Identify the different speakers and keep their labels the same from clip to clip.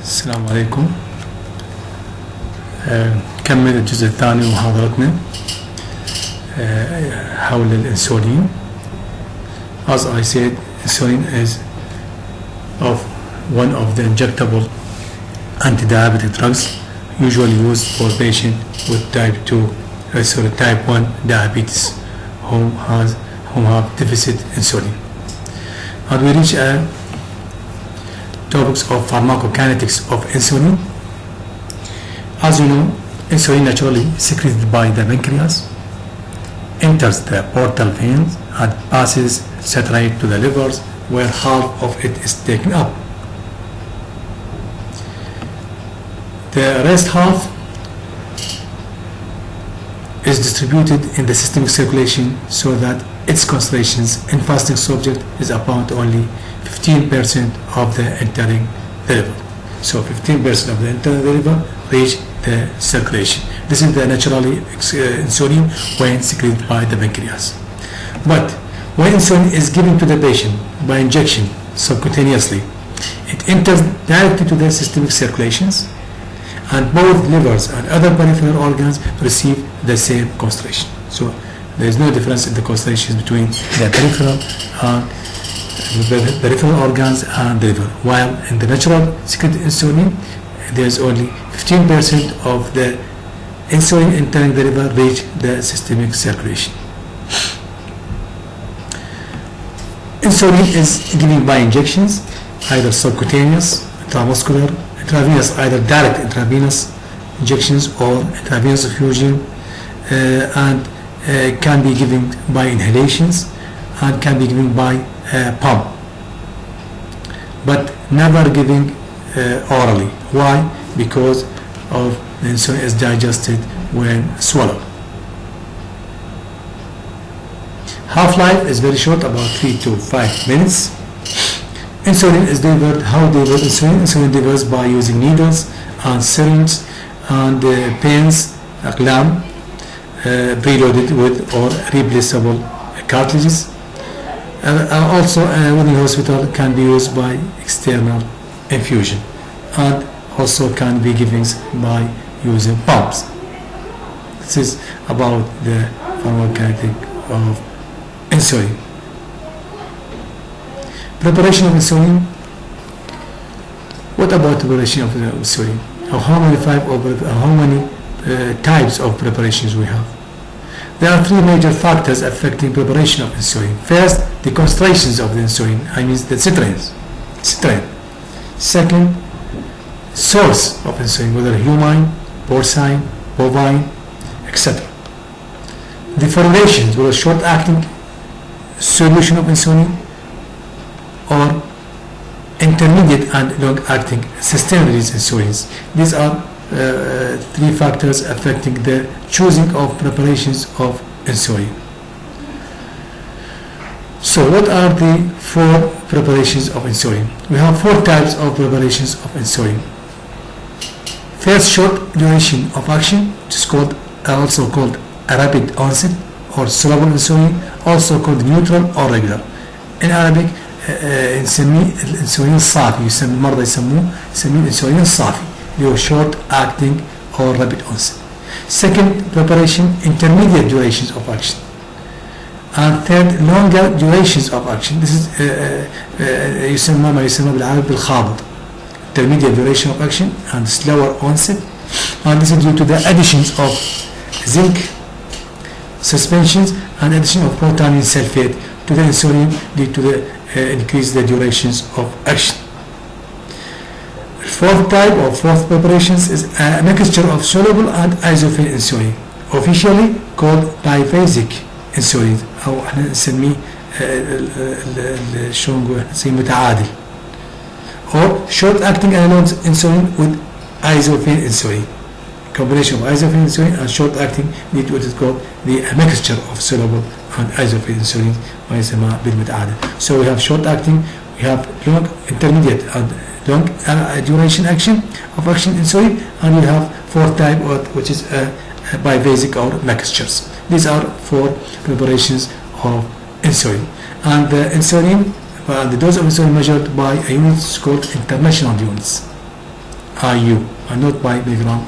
Speaker 1: السلام عليكم. نكمل الجزء الثاني من محاضرتنا حول الانسولين. As I said, insulin is one of the injectable anti-diabetic drugs usually used for patients with type 1 diabetes who have deficit insulin. And we reach topics of pharmacokinetics of insulin. As you know, insulin naturally secreted by the pancreas, enters the portal veins and passes straight to the livers, where half of it is taken up. The rest half is distributed in the systemic circulation so that its concentrations in fasting subject is about only 15% of the entering the liver. So 15% of the entering the liver reach the circulation. This is the naturally insulin when secreted by the pancreas. But when insulin is given to the patient by injection subcutaneously, it enters directly to the systemic circulations, and both livers and other peripheral organs receive the same concentration. So there is no difference in the concentrations between the peripheral organs and the liver. While in the natural secreted insulin, there is only 15% of the insulin entering the liver reach the systemic circulation. Insulin is given by injections, either subcutaneous, intramuscular, intravenous, either direct intravenous injections or intravenous infusion, and can be given by inhalations and can be given by pump, but never given orally. Why? Because of the insulin is digested when swallowed. Half-life is very short, about 3 to 5 minutes. Insulin is delivered. How delivered insulin? Insulin delivers by using needles and syringes and pens, lamp, preloaded with or replaceable cartridges. Also within the hospital can be used by external infusion, and also can be given by using pumps. This is about the pharmacokinetic of insulin. Preparation of insulin. What about preparation of insulin? How many types of preparations we have? There are three major factors affecting preparation of insulin. First, the concentrations of the insulin, I mean the strain. Second, source of insulin, whether human, porcine, bovine, etc. The formulations, whether short-acting solution of insulin or intermediate and long-acting sustained-release insulins. These are three factors affecting the choosing of preparations of insulin. So what are the four preparations of insulin? We have four types of preparations of insulin. First, short duration of action, which is also called a rapid onset or soluble insulin, also called neutral or regular. In Arabic نسميه الانسولين الصافي، يسمى المرضى يسميه الانسولين الصافي اللي هو short acting or rapid onset. Second preparation, intermediate durations of action. And third, longer durations of action. This is يسمى ما يسمى بالعربي بالخابط. Intermediate duration of action and slower onset. And this is due to the additions of zinc suspensions and addition of protamine sulfate to the insulin due to the increase the durations of action. Fourth type or fourth preparations is a mixture of soluble and isophil insulin, officially called biphasic insulin, أو احنا نسميه شلون نقول نسميه متعادل, or short acting analog insulin with isophil insulin. Combination of isophil insulin and short acting need what is called the mixture of soluble and isophil insulin, ما يسمى بالمتعادل. So we have short acting, we have long, intermediate and long duration action of action insulin, and we have fourth type which is biphasic or mixtures. These are four preparations of insulin, and the insulin, the dose of insulin measured by a unit called international units. IU and not by milligram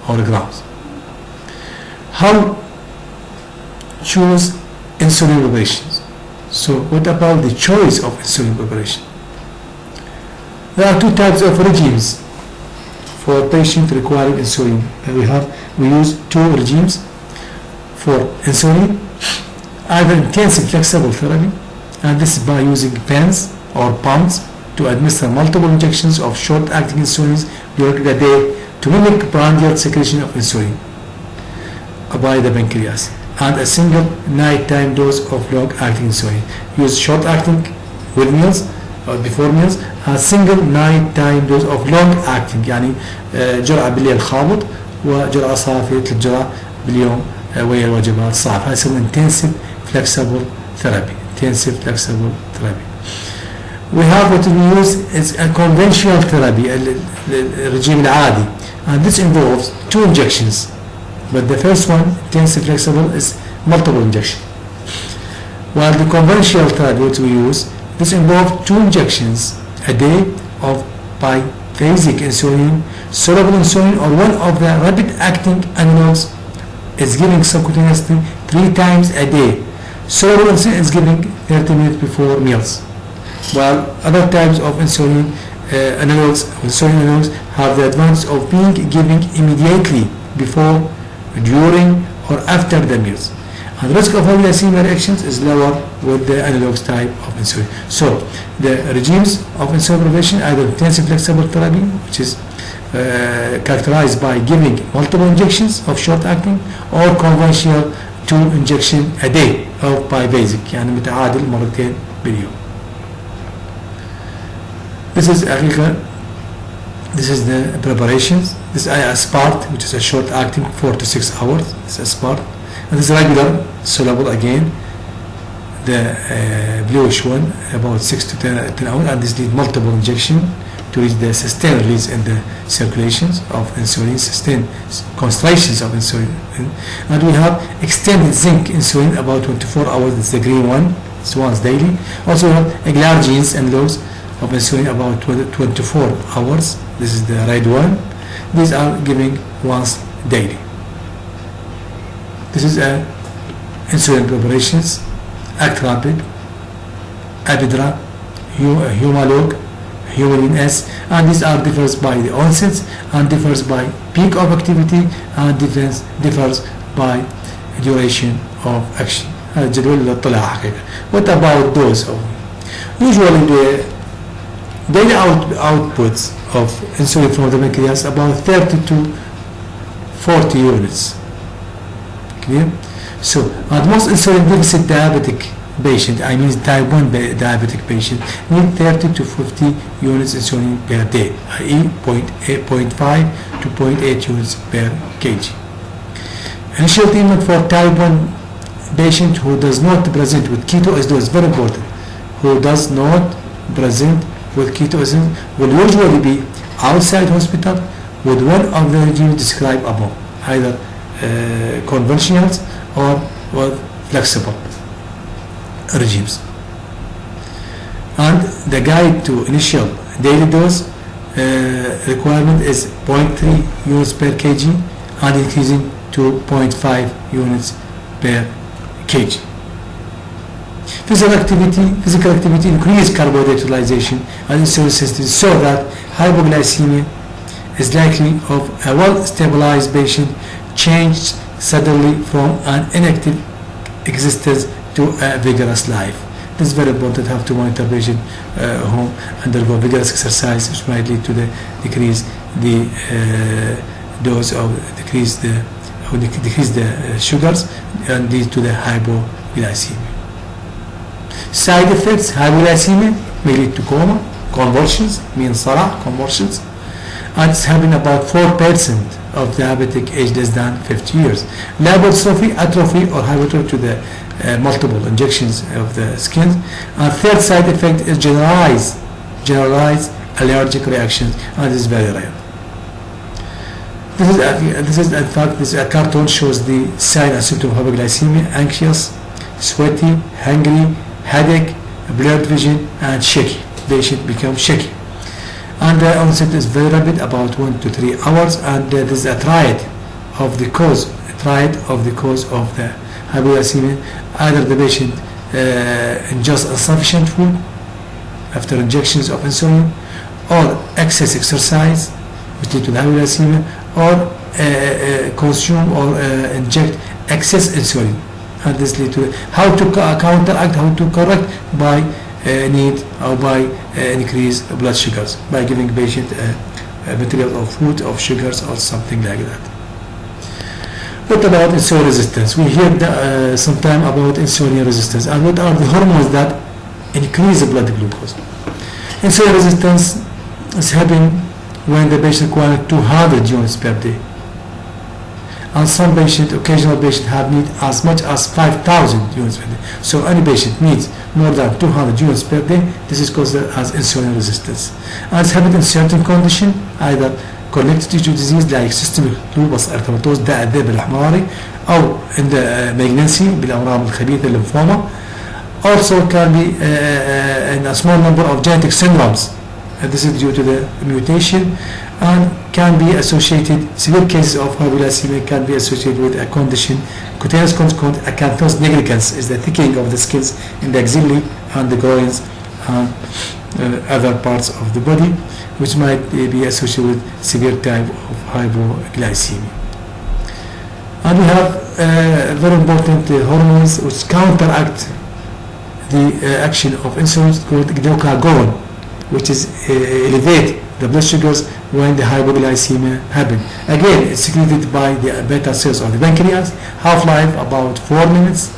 Speaker 1: or grams. How choose insulin preparations? So what about the choice of insulin preparation? There are two types of regimes for patients requiring insulin. We use two regimes for insulin, either intensive flexible therapy, and this is by using pens or pumps to administer multiple injections of short-acting insulins during the day to mimic prandial secretion of insulin by the pancreas, and a single nighttime dose of long-acting insulin. Use short-acting with meals or before meals, and single nighttime dose of long-acting يعني جرعة بالليل خابط وجرعة صافية 3 جرعة باليوم ويا الوجبات الصعبة. هذا يسمى intensive flexible therapy. Intensive flexible therapy. We have what we use is a conventional therapy, الرجيم العادي, and this involves 2 injections. But the first one, intensive flexible, is multiple injection. While the conventional therapy, what we use, this involves 2 injections a day of biphasic insulin, soluble insulin, or one of the rapid-acting analogs is given subcutaneously 3 times a day. Soluble insulin is given 30 minutes before meals. While other types of insulin analogs have the advantage of being given immediately before, during, or after the meals. And the risk of hypoglycemia reactions is lower with the analogs type of insulin. So the regimes of insulin preparation, either intensive flexible therapy, which is characterized by giving multiple injections of short-acting, or conventional 2 injection a day of biphasic, يعني متعادل مرتين باليوم. This is the preparations. This is aspart, which is a short-acting 4 to 6 hours. This is aspart. And this is regular soluble again. The bluish one about 6 to 10 hours, and this needs multiple injection to reach the sustained release in the circulations of insulin, sustained concentrations of insulin. And we have extended zinc insulin about 24 hours. It's the green one. It's once daily. Also we have glargines and lows of insulin about 24 hours. This is the red one. These are giving once daily. This is insulin preparations: Actrapid, Epidra, Humalog, Humulin S, and these are differs by the onsets and differs by peak of activity and differs by duration of action. الجدول اللي طلع حقيقة. What about those? Usually the daily outputs of insulin from the pancreas about 30 to 40 units. Clear? So, and most insulin deficit diabetic patient, I mean type 1 diabetic patient, need 30 to 50 units insulin per day, i.e. 0.5 to 0.8 units per kg. Initial treatment for type 1 patient who does not present with ketoacidosis, very important, who does not present with ketoacidosis will usually be outside hospital with one of the regimes described above, either conventionals or flexible regimes. And the guide to initial daily dose requirement is 0.3 units per kg and increasing to 0.5 units per kg. Physical activity increase carbohydrate utilization and insulin sensitivity so that hypoglycemia is likely of a well-stabilized patient changed suddenly from an inactive existence to a vigorous life. This is very important. Have to monitor patient who undergo vigorous exercise, which might lead to the decrease the dose of decrease the sugars and lead to the hypoglycemia. Side effects: hypoglycemia may lead to coma, convulsions, convulsions, and it's happening about 4% of diabetic age less than 50 years. Lipodystrophy, atrophy, or hypertrophy to the multiple injections of the skin. And third side effect is generalized allergic reactions, and this is very rare. This is in fact, this cartoon shows the sign and symptom of hypoglycemia: anxious, sweaty, hungry, headache, blurred vision, and shaky. Patient becomes shaky. and the onset is very rapid, about 1 to 3 hours, and there is a triad of the cause of the hypoglycemia. Either the patient ingests insufficient food after injections of insulin, or excess exercise which lead to the hypoglycemia, or consume or inject excess insulin, and this lead to how to counteract, how to correct by need or by increase blood sugars by giving patient material of food of sugars or something like that. What about insulin resistance? We hear sometime about insulin resistance, and what are the hormones that increase the blood glucose? Insulin resistance is happening when the patient requires 200 units per day, and some occasional patient have need as much as 5,000 units per day. So any patient needs more than 200 units per day. This is considered as insulin resistance, and it's happening in certain condition, either connective tissue disease like systemic lupus erythematosus ده الذئب الأحمراري, أو in the malignancy بالأورام الخبيثة lymphoma. Also can be in a small number of genetic syndromes. This is due to the mutation, and can be associated, severe cases of hypoglycemia can be associated with a condition, cutaneous condition called acanthus nigricans, is the thickening of the skins in the axillae and the groins and other parts of the body, which might be associated with severe type of hypoglycemia. And we have very important hormones which counteract the action of insulin, called glucagon, which is elevate the blood sugars when the hypoglycemia happen. Again, it's secreted by the beta cells of the pancreas. Half-life about 4 minutes.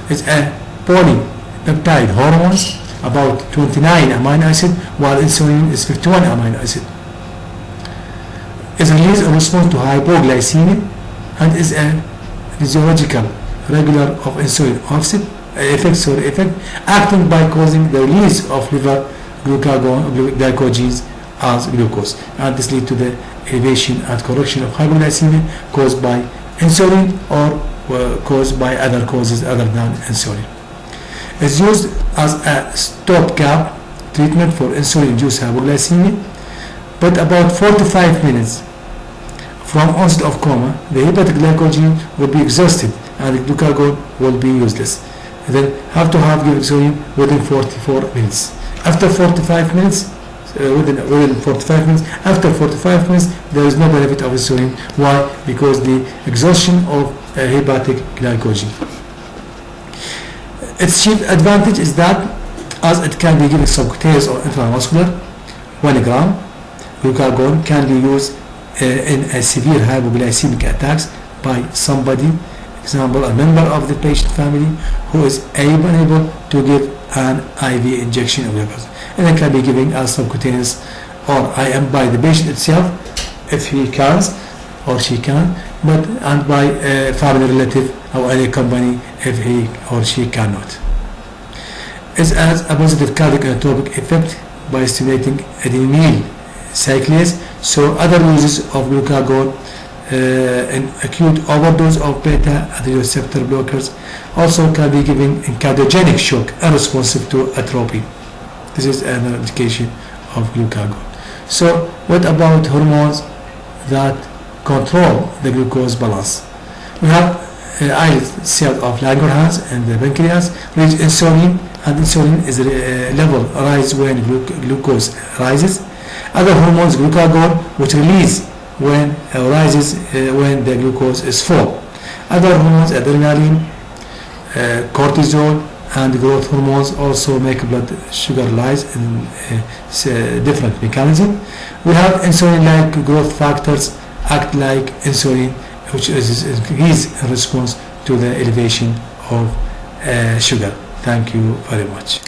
Speaker 1: It's a polypeptide hormones, about 29 amino acid, while insulin is 51 amino acid. It's released in response to hypoglycemia, and is a physiological regular of insulin offset effect, acting by causing the release of liver glycogens as glucose, and this leads to the elevation and correction of hypoglycemia caused by insulin or caused by other causes other than insulin. It's used as a stopgap treatment for insulin-induced hypoglycemia, but about 45 minutes from onset of coma, the hepatic glycogen will be exhausted and the glucagon will be useless. Then have to have given insulin within 44 minutes. After 45 minutes, within 45 minutes, after 45 minutes, there is no benefit of insulin. Why? Because the exhaustion of hepatic glycogen. Its chief advantage is that, as it can be given subcutaneous or intramuscular, 1 gram, glucagon can be used in a severe hypoglycemic attacks by somebody, example, a member of the patient family who is unable to give an IV injection of glucose, and it can be given as subcutaneous or IM by the patient itself if he can or she can, but and by a family relative or any company if he or she cannot. It has a positive cardiac inotropic effect by stimulating adenylyl cyclase, so other uses of glucagon in acute overdose of beta adrenergic receptor blockers also can be given in cardiogenic shock unresponsive to atropine. This is an indication of glucagon. So what about hormones that control the glucose balance? We have islet cells of Langerhans and the pancreas release insulin, and insulin is level rise when glucose rises. Other hormones, glucagon, which release when rises when the glucose is full. Other hormones, adrenaline, cortisol, and growth hormones also make blood sugar rise in different mechanism. We have insulin-like growth factors act like insulin, which is increased in response to the elevation of sugar. Thank you very much.